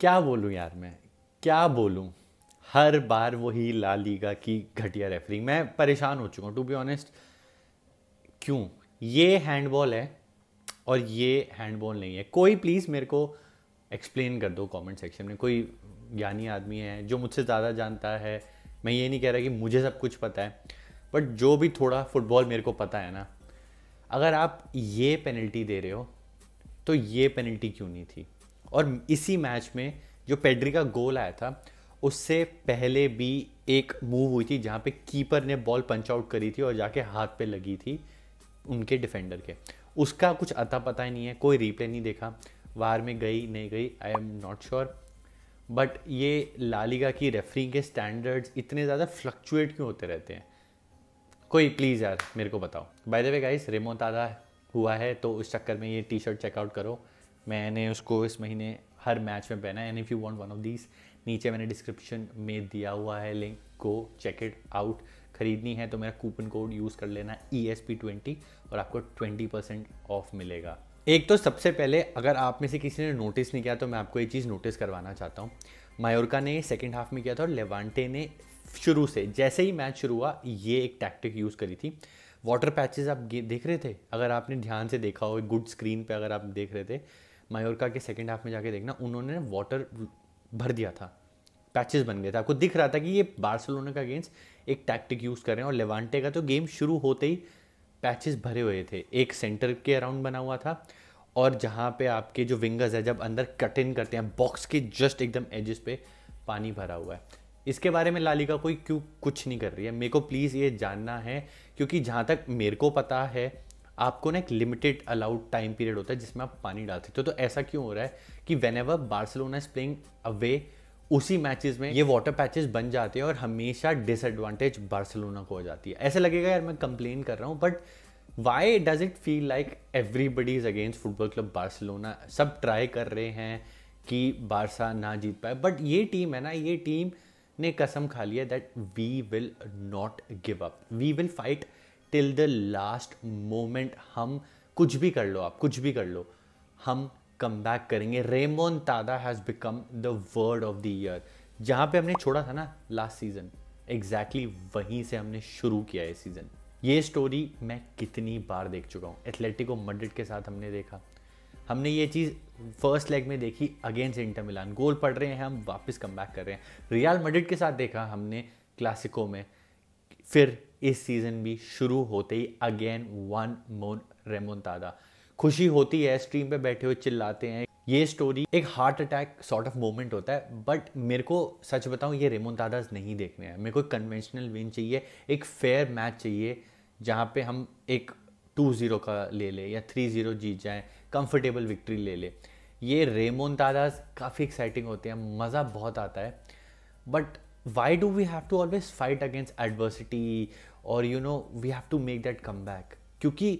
क्या बोलूं यार, मैं क्या बोलूं। हर बार वही ला लीगा की घटिया रेफरी। मैं परेशान हो चुका हूँ टू बी ऑनेस्ट। क्यों? ये हैंडबॉल है और ये हैंडबॉल नहीं है। कोई प्लीज़ मेरे को एक्सप्लेन कर दो कमेंट सेक्शन में। कोई ज्ञानी आदमी है जो मुझसे ज़्यादा जानता है। मैं ये नहीं कह रहा कि मुझे सब कुछ पता है, बट जो भी थोड़ा फुटबॉल मेरे को पता है ना, अगर आप ये पेनल्टी दे रहे हो तो ये पेनल्टी क्यों नहीं थी? और इसी मैच में जो पेड्री का गोल आया था, उससे पहले भी एक मूव हुई थी जहाँ पे कीपर ने बॉल पंच आउट करी थी और जाके हाथ पे लगी थी उनके डिफेंडर के। उसका कुछ अता पता ही नहीं है, कोई रिप्ले नहीं देखा, वार में गई नहीं गई, I am not sure. But ये लालिगा की रेफरी के स्टैंडर्ड्स इतने ज़्यादा फ्लक्चुएट क्यों होते रहते हैं? कोई प्लीज़ यार मेरे को बताओ। बाय द वे गाइस, रेमोंतादा हुआ है तो उस चक्कर में ये टी शर्ट चेकआउट करो। मैंने उसको इस महीने हर मैच में पहना है। And if you want one of these, नीचे मैंने डिस्क्रिप्शन में दिया हुआ है link, go check it out. खरीदनी है तो मेरा कूपन कोड यूज़ कर लेना ESP20 और आपको 20% ऑफ मिलेगा। एक तो सबसे पहले, अगर आप में से किसी ने नोटिस नहीं किया तो मैं आपको ये चीज़ नोटिस करवाना चाहता हूँ। मायोरका ने सेकेंड हाफ में किया था और लेवांटे ने शुरू से, जैसे ही मैच शुरू हुआ, ये एक टैक्टिक यूज़ करी थी। वाटर पैचेस आप देख रहे थे, अगर आपने ध्यान से देखा हो गुड स्क्रीन पे, अगर आप देख रहे थे मायोरका के सेकेंड हाफ में जाके देखना, उन्होंने वाटर भर दिया था, पैचेस बन गए थे। आपको दिख रहा था कि ये बार्सिलोना का अगेंस्ट एक टैक्टिक यूज़ कर रहे हैं। और लेवांटे का तो गेम शुरू होते ही पैचेस भरे हुए थे। एक सेंटर के अराउंड बना हुआ था और जहाँ पे आपके जो विंगर्स है जब अंदर कट इन करते हैं, बॉक्स के जस्ट एकदम एजेस पे पानी भरा हुआ है। इसके बारे में ला लीगा कोई क्यों कुछ नहीं कर रही है? मेरे को प्लीज़ ये जानना है, क्योंकि जहाँ तक मेरे को पता है आपको ना एक लिमिटेड अलाउड टाइम पीरियड होता है जिसमें आप पानी डाल सकते हो। तो ऐसा क्यों हो रहा है कि whenever Barcelona is playing away, उसी मैचेस में ये वाटर पैचेस बन जाते हैं और हमेशा डिसएडवांटेज बार्सिलोना को हो जाती है। ऐसा लगेगा यार मैं कंप्लेन कर रहा हूँ, but why does it feel like everybody is against football club Barcelona? सब ट्राई कर रहे हैं कि बारसा ना जीत पाए, बट ये टीम है ना, ये टीम ने कसम खा लिया that we will not give up, we will fight till the last moment. हम कुछ भी कर लो, आप कुछ भी कर लो, हम कम बैक करेंगे। Remontada has become the word of the year. जहाँ पे हमने छोड़ा था ना लास्ट सीजन, एग्जैक्टली वहीं से हमने शुरू किया है सीजन। ये स्टोरी मैं कितनी बार देख चुका हूँ। एथलेटिको मैड्रिड के साथ हमने देखा, हमने ये चीज़ फर्स्ट लेग में देखी अगेंस्ट इंटर मिलान, गोल पड़ रहे हैं, हम वापस कम बैक कर रहे हैं। रियल मैड्रिड के साथ देखा हमने क्लासिको में। फिर इस सीज़न भी शुरू होते ही अगेन वन मोर रेमोंतादा। खुशी होती है, स्ट्रीम पे बैठे हुए चिल्लाते हैं। ये स्टोरी एक heart attack sort of moment होता है, बट मेरे को सच बताऊं ये रेमोंतादास नहीं देखने हैं। मेरे को कन्वेंशनल विन चाहिए, एक फेयर मैच चाहिए जहाँ पे हम एक 2-0 का ले ले या 3-0 जीत जाएं, कंफर्टेबल विक्ट्री ले ले। ये रेमोंतादास काफ़ी एक्साइटिंग होते हैं, मज़ा बहुत आता है। But why do we have to always fight against adversity और we have to make that come back? क्योंकि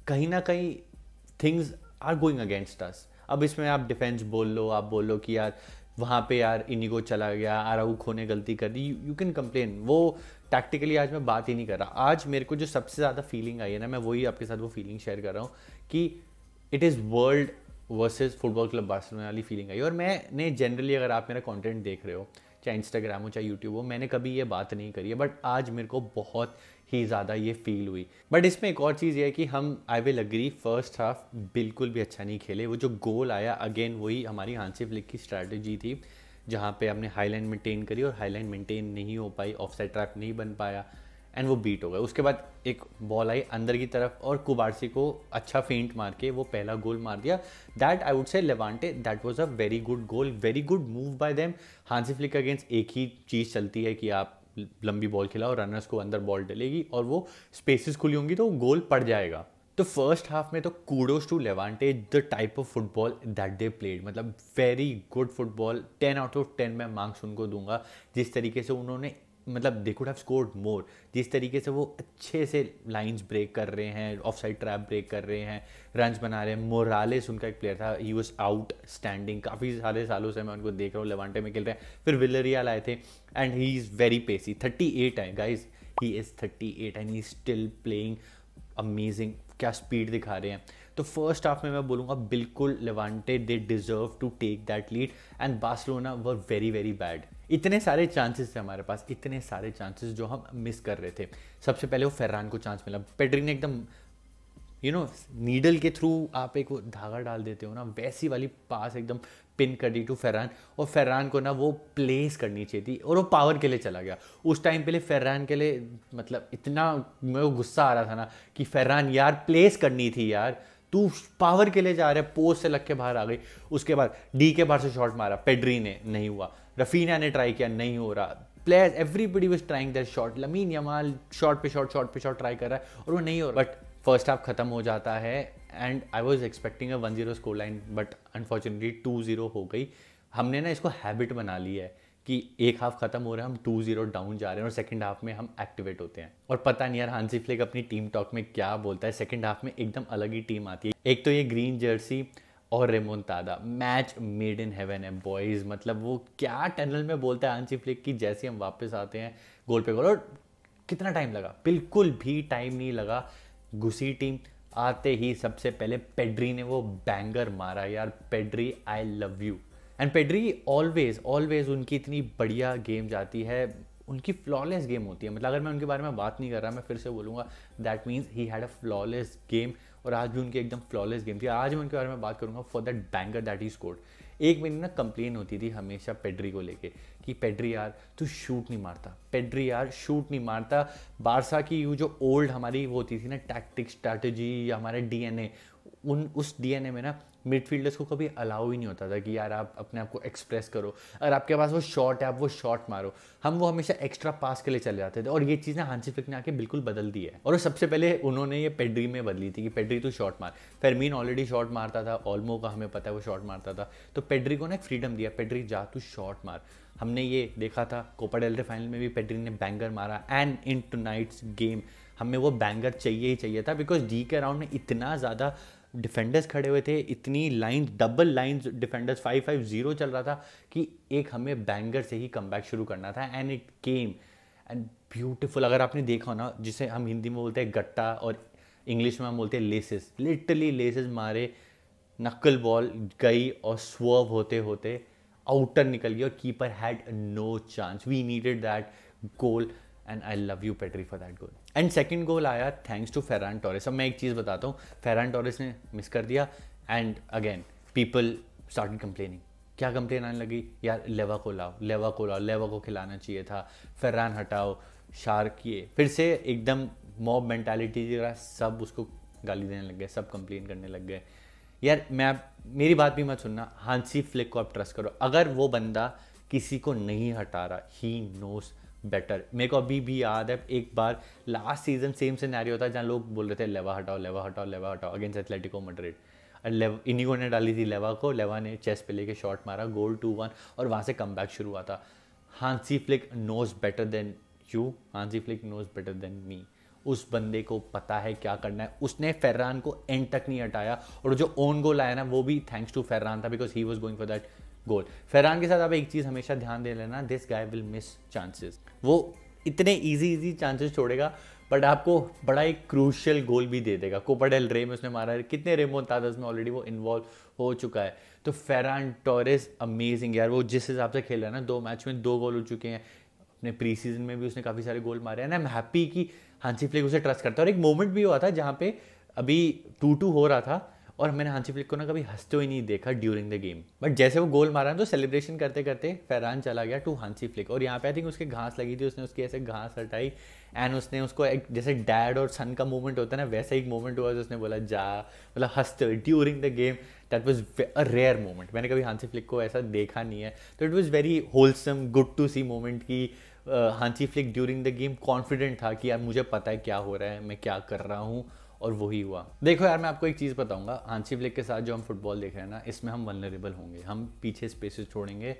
कहीं ना कहीं things are going against us. अब इसमें आप डिफेंस बोल लो, आप बोल लो कि यार वहाँ पे यार इनिगो चला गया, आराउखो ने गलती कर दी, यू कैन कंप्लेन। वो टैक्टिकली आज मैं बात ही नहीं कर रहा। आज मेरे को जो सबसे ज़्यादा फीलिंग आई है ना, मैं वही आपके साथ वो फीलिंग शेयर कर रहा हूँ कि it is world versus football club Barcelona वाली फीलिंग आई। और मैंने जनरली, अगर आप मेरा कंटेंट देख रहे हो, चाहे इंस्टाग्राम हो चाहे यूट्यूब हो, मैंने कभी ये बात नहीं करी है, बट आज मेरे को बहुत ही ज़्यादा ये फील हुई। बट इसमें एक और चीज़ ये है कि हम, I will agree, first half बिल्कुल भी अच्छा नहीं खेले। वो जो गोल आया अगेन वही हमारी हांसी फ्लिक की स्ट्रैटेजी थी, जहाँ पे हमने हाईलाइन मेंटेन करी और हाईलाइन मेंटेन नहीं हो पाई, ऑफसाइड ट्रैप नहीं बन पाया एंड वो बीट हो गया। उसके बाद एक बॉल आई अंदर की तरफ और कुबार्सी को अच्छा फेंट मार के वो पहला गोल मार दिया। That I would say Levante, that was a very good goal, very good move by them. Hansi Flick against एक ही चीज़ चलती है कि आप लंबी बॉल खिलाओ, रनर्स को अंदर बॉल डलेगी और वो स्पेसेस खुली होंगी तो गोल पड़ जाएगा। तो फर्स्ट हाफ में तो kudos to Levante, the type of football that they played, मतलब very good football. 10 out of 10 मैं मार्क्स उनको दूंगा। जिस तरीके से उन्होंने, मतलब they could have scored more, जिस तरीके से वो अच्छे से लाइंस ब्रेक कर रहे हैं, ऑफ साइड ट्रैप ब्रेक कर रहे हैं, रन्स बना रहे हैं। मोरालेस उनका एक प्लेयर था, ही वाज आउट स्टैंडिंग। काफ़ी सारे सालों से मैं उनको देख रहा हूँ, लेवांटे में खेल रहे हैं। फिर विलरियल आए थे एंड ही इज़ वेरी पेसी। 38 है guys, he is 38 and he is still playing amazing. क्या स्पीड दिखा रहे हैं। तो फर्स्ट हाफ में मैं बोलूँगा बिल्कुल Levante they deserve to take that lead and Barcelona were very very bad. इतने सारे चांसेस थे हमारे पास, इतने सारे चांसेस जो हम मिस कर रहे थे। सबसे पहले वो फेर्रान को चांस मिला, पेड्री ने एकदम नीडल के थ्रू आप एक वो धागा डाल देते हो ना, वैसी वाली पास एकदम पिन कर दी टू फेर्रान, और फेर्रान को ना वो प्लेस करनी चाहिए थी और वो पावर के लिए चला गया। उस टाइम पे लिए फेर्रान के लिए मतलब इतना मेरे को गुस्सा आ रहा था ना कि फेर्रान यार प्लेस करनी थी यार, तू पावर के लिए जा रहा है, पोस्ट से लग के बाहर आ गई। उसके बाद डी के बाहर से शॉट मारा पेड्री ने, नहीं हुआ। रफीना ने ट्राई किया, नहीं हो रहा। Players everybody was trying that shot, lamin Yamal shot पे शॉट ट्राई कर रहा है और वो नहीं हो रहा। बट फर्स्ट हाफ खत्म हो जाता है and I was expecting a 1-0 score line, but unfortunately 2-0 हो गई। हमने ना इसको हैबिट बना ली है कि एक हाफ खत्म हो रहा है, हम 2-0 डाउन जा रहे हैं और सेकंड हाफ में हम एक्टिवेट होते हैं। और पता नहीं यार हांसी फ्लिक अपनी टीम टॉक में क्या बोलता है, सेकंड हाफ में एकदम अलग ही टीम आती है। एक तो ये ग्रीन जर्सी और रेमोंतादा, मैच मेड इन हेवन है बॉयज़। मतलब वो क्या टनल में बोलता है हांसी फ्लिक की, जैसे हम वापस आते हैं गोल पे गोल। और कितना टाइम लगा, बिल्कुल भी टाइम नहीं लगा। घुसी टीम, आते ही सबसे पहले पेड्री ने वो बैंगर मारा यार। Pedri I love you. And Pedri always उनकी इतनी बढ़िया गेम जाती है, उनकी फ्लॉलेस गेम होती है। मतलब अगर मैं उनके बारे में बात नहीं कर रहा, मैं फिर से बोलूँगा that means he had a flawless game, और आज भी उनकी एकदम फ्लॉलेस गेम थी। आज मैं उनके बारे में बात करूँगा for that banger that he scored. एक मेरी ना कंप्लेन होती थी हमेशा पेड्री को लेके कि पेड्री यार तू शूट नहीं मारता, पेड्री यार शूट नहीं मारता। बारसा की यू जो ओल्ड हमारी वो होती थी ना टैक्टिक्स स्ट्रैटेजी या हमारे डीएनए, उस डीएनए में ना मिडफील्डर्स को कभी अलाउ ही नहीं होता था कि यार आप अपने आप को एक्सप्रेस करो, अगर आपके पास वो शॉट है आप वो शॉट मारो। हम वो हमेशा एक्स्ट्रा पास के लिए चले जाते थे, और ये चीज़ ना हांसी फ्लिक ने आके बिल्कुल बदल दी है। और सबसे पहले उन्होंने ये पेड्री में बदली थी कि पेड्री तू शॉट मार। फेरमीन ऑलरेडी शॉट मारता था, ऑल्मो का हमें पता है वो शॉट मारता था, तो पेड्री को ना एक फ्रीडम दिया, पेड्री जा तू शॉट मार। हमने ये देखा था कोपा डेल रे फाइनल में भी पेड्री ने बैंगर मारा, एंड इन टुनाइट्स गेम हमें वो बैंगर चाहिए ही चाहिए था, बिकॉज डी के राउंड में इतना ज़्यादा डिफेंडर्स खड़े हुए थे, इतनी लाइन डबल लाइंस डिफेंडर्स 5-5-0 चल रहा था कि एक हमें बैंगर से ही कमबैक शुरू करना था, and it came and beautiful. अगर आपने देखा हो ना, जिसे हम हिंदी में बोलते हैं गट्टा और इंग्लिश में हम बोलते हैं लेसेस, लिटरली लेसेस मारे, नक्कल बॉल गई और स्वर्व होते होते आउटर निकल गई और keeper had no chance. We needed that goal and I love you Pedri for that goal. And second goal आया थैंक्स टू फेरान टोरेस। अब मैं एक चीज़ बताता हूँ, फेरान टोरेस ने मिस कर दिया and again people started complaining. क्या कंप्लेन आने लगी, यार लेवा को लाओ, लेवा को लाओ, लेवा को खिलाना चाहिए था, फेरान हटाओ, शार्क किए। फिर से एकदम मॉब मेंटालिटी की तरह सब उसको गाली देने लग गए, सब कंप्लेन करने लग गए। यार मेरी बात भी मत सुनना, हांसी फ्लिक को आप ट्रस्ट करो। अगर वो बंदा किसी को नहीं हटा रहा, ही नोस बेटर। मेरे को अभी भी याद है एक बार लास्ट सीजन सेम सिनेरियो था जहाँ लोग बोल रहे थे लेवा हटाओ, लेवा हटाओ, लेवा हटाओ अगेंस्ट एथलेटिको मैड्रिड। इनिगो ने डाली थी लेवा को, लेवा ने चेस्ट पे लेके शॉट मारा, गोल 2-1, और वहाँ से कमबैक शुरू हुआ था। Hansi Flick knows better than you, Hansi Flick knows better than me. उस बंदे को पता है क्या करना है। उसने फेर्रान को एंड तक नहीं हटाया, और जो ओन गोल आया ना वो भी थैंक्स टू फेर्रान था, because he was going for that goal. Ferran के साथ आप एक चीज़ हमेशा ध्यान दे लेना, this guy will miss chances. वो इतने इजी चांसेस छोड़ेगा, बट आपको बड़ा एक क्रूशियल गोल भी दे देगा। कोपा डेल रे में उसने मारा है, कितने रेमोंतादास में ऑलरेडी वो इन्वॉल्व हो चुका है। तो फेरान टोरेस अमेजिंग यार, वो जिस हिसाब से खेल रहा है ना, 2 मैच में 2 गोल हो चुके हैं। अपने प्री सीजन में भी उसने काफ़ी सारे गोल मारे हैं, आई एम हैप्पी कि हांसी फ्लिक उसे ट्रस्ट करता है। और एक मोमेंट भी हुआ था जहाँ पे अभी 2-2 हो रहा था, और मैंने हांसी फ्लिक को ना कभी हंसते हुए नहीं देखा ड्यूरिंग द गेम, बट जैसे वो गोल मारा तो सेलिब्रेशन करते करते फेरान चला गया टू हांसी फ्लिक, और यहाँ पे आई थिंक उसके घास लगी थी, उसने उसकी ऐसे घास हटाई एंड उसने उसको एक जैसे डैड और सन का मोमेंट होता है ना, वैसा एक मोमेंट हुआ, उसने बोला जा, मतलब हंसते हुए during the game. That was a rare moment, मैंने कभी हांसी फ्लिक को ऐसा देखा नहीं है। तो it was very wholesome, good to see moment की Hansi Flick during the game confident था कि यार मुझे पता है क्या हो रहा है, मैं क्या कर रहा हूँ, और वही हुआ। देखो यार मैं आपको एक चीज़ बताऊंगा, हांसी फ्लिक के साथ जो हम फुटबॉल देख रहे हैं ना, इसमें हम वल्नरेबल होंगे, हम पीछे स्पेसेस छोड़ेंगे,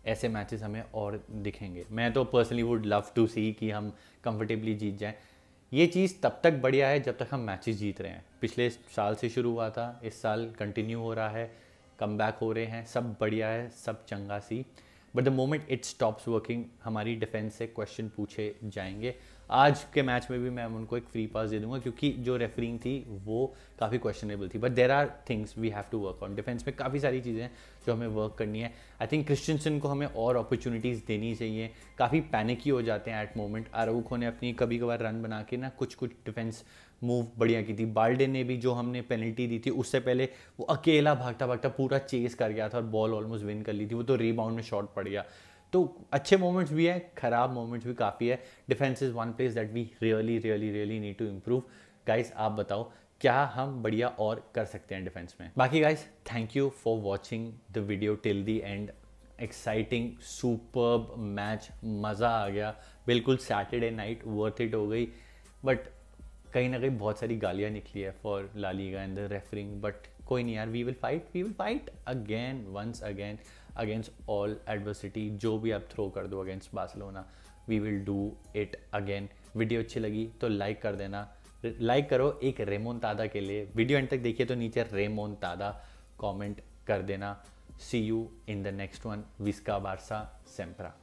ऐसे मैचेस हमें और दिखेंगे। मैं तो पर्सनली वुड लव टू सी कि हम कंफर्टेबली जीत जाएं। ये चीज़ तब तक बढ़िया है जब तक हम मैचेस जीत रहे हैं। पिछले साल से शुरू हुआ था, इस साल कंटिन्यू हो रहा है, कमबैक हो रहे हैं, सब बढ़िया है, सब चंगा सी। But the moment it stops working, हमारी डिफेंस से क्वेश्चन पूछे जाएंगे। आज के मैच में भी मैं उनको एक फ्री पास दे दूंगा, क्योंकि जो रेफरिंग थी वो काफ़ी क्वेश्चनेबल थी। But there are things we have to work on. Defence में काफ़ी सारी चीज़ें हैं जो हमें वर्क करनी है। आई थिंक क्रिश्चियनसन को हमें और अपॉर्चुनिटीज़ देनी चाहिए। काफ़ी पैनिक हो जाते हैं एट मोमेंट। आराउखो ने अपनी कभी कभार रन बना के ना कुछ डिफेंस मूव बढ़िया की थी। बाल्डे ने भी जो हमने पेनल्टी दी थी उससे पहले वो अकेला भागता भागता पूरा चेस कर गया था और बॉल ऑलमोस्ट विन कर ली थी। वो तो रीबाउंड में शॉट पड़ गया। तो अच्छे मोमेंट्स भी है, खराब मोमेंट्स भी काफ़ी है। Defence is one place that we really need to improve. Guys आप बताओ क्या हम बढ़िया और कर सकते हैं डिफेंस में। बाकी guys thank you for watching the video till the end. Exciting superb match, मज़ा आ गया बिल्कुल। सैटरडे नाइट वर्थ इट हो गई। बट कहीं ना कहीं बहुत सारी गालियाँ निकली है for La Liga and the refereeing. But कोई नहीं यार, we will fight again once again against all adversity. जो भी आप थ्रो कर दो against Barcelona, we will do it again. Video अच्छी लगी तो लाइक कर देना। लाइक करो एक रेमोंतादा के लिए। वीडियो एंड तक देखिए तो नीचे रेमोंतादा कमेंट कर देना। See you in the next one. विस्का बार्सा सेम्प्रा।